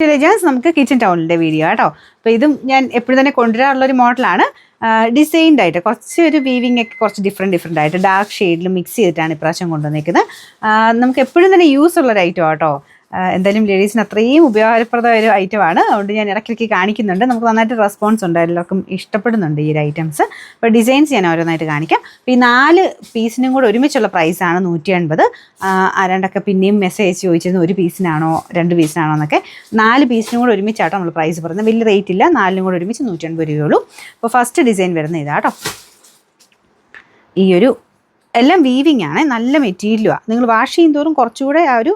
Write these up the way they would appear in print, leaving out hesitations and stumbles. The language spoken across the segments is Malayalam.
വില്ലേജേഴ്സ് നമുക്ക് കിച്ചൺ ടൗണിൻ്റെ വീഡിയോ കേട്ടോ. അപ്പോൾ ഇതും ഞാൻ എപ്പോഴും തന്നെ കൊണ്ടുവരാറുള്ളൊരു മോഡലാണ്. ഡിസൈൻഡ് ആയിട്ട് കുറച്ച് ഒരു വീവിങ് ഒക്കെ കുറച്ച് ഡിഫറെൻ്റ് ആയിട്ട് ഡാർക്ക് ഷെയ്ഡിൽ മിക്സ് ചെയ്തിട്ടാണ് ഇപ്രാവശ്യം കൊണ്ടുവന്നിരിക്കുന്നത്. നമുക്ക് എപ്പോഴും തന്നെ യൂസ് ഉള്ളൊരു ഐറ്റം കേട്ടോ. എന്തായാലും ലേഡീസിന് അത്രയും ഉപകാരപ്രദമായ ഒരു ഐറ്റമാണ്. അതുകൊണ്ട് ഞാൻ ഇടയ്ക്കിടയ്ക്ക് കാണിക്കുന്നുണ്ട്. നമുക്ക് നന്നായിട്ട് റെസ്പോൺസ് ഉണ്ട്, എല്ലാവർക്കും ഇഷ്ടപ്പെടുന്നുണ്ട് ഈ ഒരു ഐറ്റംസ്. അപ്പോൾ ഡിസൈൻസ് ഞാൻ ഓരോന്നായിട്ട് കാണിക്കാം. അപ്പോൾ ഈ 4 പീസിനും കൂടെ ഒരുമിച്ചുള്ള പ്രൈസാണ് 180. ആരാണ്ടൊക്കെ പിന്നെയും മെസ്സേജ് ചോദിച്ചിരുന്നു 1 പീസിനാണോ 2 പീസിനാണോ എന്നൊക്കെ. 4 പീസിനും കൂടെ ഒരുമിച്ചാട്ടോ നമ്മൾ പ്രൈസ് പറയുന്നത്. വലിയ റേറ്റ് ഇല്ല, 4നും കൂടെ ഒരുമിച്ച് 180 രൂപയുള്ളൂ. അപ്പോൾ ഫസ്റ്റ് ഡിസൈൻ വരുന്ന ഇതാട്ടോ. ഈ ഒരു എല്ലാം വീവിങ് ആണ്, നല്ല മെറ്റീരിയലുമാണ്. നിങ്ങൾ വാഷ് ചെയ്യും തോറും കുറച്ചുകൂടെ ആ ഒരു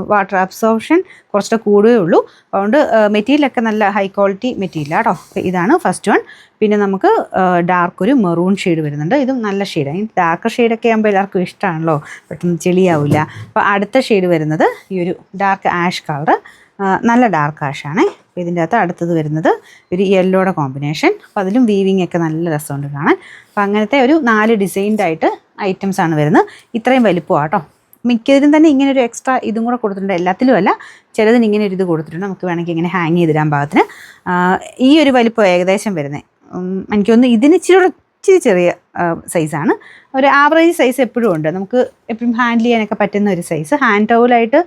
വാട്ടർ അബ്സോർപ്ഷൻ കുറച്ചുകൂടെ കൂടുകയേ ഉള്ളൂ. അതുകൊണ്ട് മെറ്റീരിയലൊക്കെ നല്ല ഹൈ ക്വാളിറ്റി മെറ്റീരിയലാണ് കേട്ടോ. ഇതാണ് ഫസ്റ്റ് വൺ. പിന്നെ നമുക്ക് ഡാർക്ക് ഒരു മെറൂൺ ഷെയ്ഡ് വരുന്നുണ്ട്. ഇതും നല്ല ഷെയ്ഡാണ്. ഈ ഡാർക്ക് ഷെയ്ഡൊക്കെ ആകുമ്പോൾ എല്ലാവർക്കും ഇഷ്ടമാണല്ലോ, പെട്ടെന്ന് ചെളിയാവില്ല. അപ്പോൾ അടുത്ത ഷെയ്ഡ് വരുന്നത് ഈ ഒരു ഡാർക്ക് ആഷ് കളർ, നല്ല ഡാർക്ക് ആഷാണ്. അപ്പോൾ ഇതിൻ്റെ അകത്ത് അടുത്തത് വരുന്നത് ഒരു യെല്ലോയുടെ കോമ്പിനേഷൻ. അപ്പോൾ അതിലും വീവിങ് ഒക്കെ നല്ല രസമുണ്ട് കാണാൻ. അപ്പോൾ അങ്ങനത്തെ ഒരു 4 ഡിസൈൻഡ് ആയിട്ട് ഐറ്റംസ് ആണ് വരുന്നത്. ഇത്രയും വലിപ്പമാണ് കേട്ടോ. മിക്കതിലും തന്നെ ഇങ്ങനെ ഒരു എക്സ്ട്രാ ഇതും കൂടെ കൊടുത്തിട്ടുണ്ട്. എല്ലാത്തിലും അല്ല, ചിലതിന് ഇങ്ങനെ ഒരു ഇത് കൊടുത്തിട്ടുണ്ട്. നമുക്ക് വേണമെങ്കിൽ ഇങ്ങനെ ഹാങ് ചെയ്തിടാൻ പാകത്തിന്. ഈ ഒരു വലിപ്പം ഏകദേശം വരുന്നത് എനിക്കൊന്ന് ഇതിന് ഇച്ചിരി ചെറിയ സൈസാണ്. ഒരു ആവറേജ് സൈസ് എപ്പോഴും ഉണ്ട്, നമുക്ക് എപ്പോഴും ഹാൻഡിൽ ചെയ്യാനൊക്കെ പറ്റുന്ന ഒരു സൈസ്. ഹാൻഡ് ടൗലായിട്ട്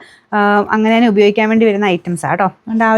അങ്ങനെ തന്നെ ഉപയോഗിക്കാൻ വേണ്ടി വരുന്ന ഐറ്റംസാണ് കേട്ടോ. അതുകൊണ്ട് ആ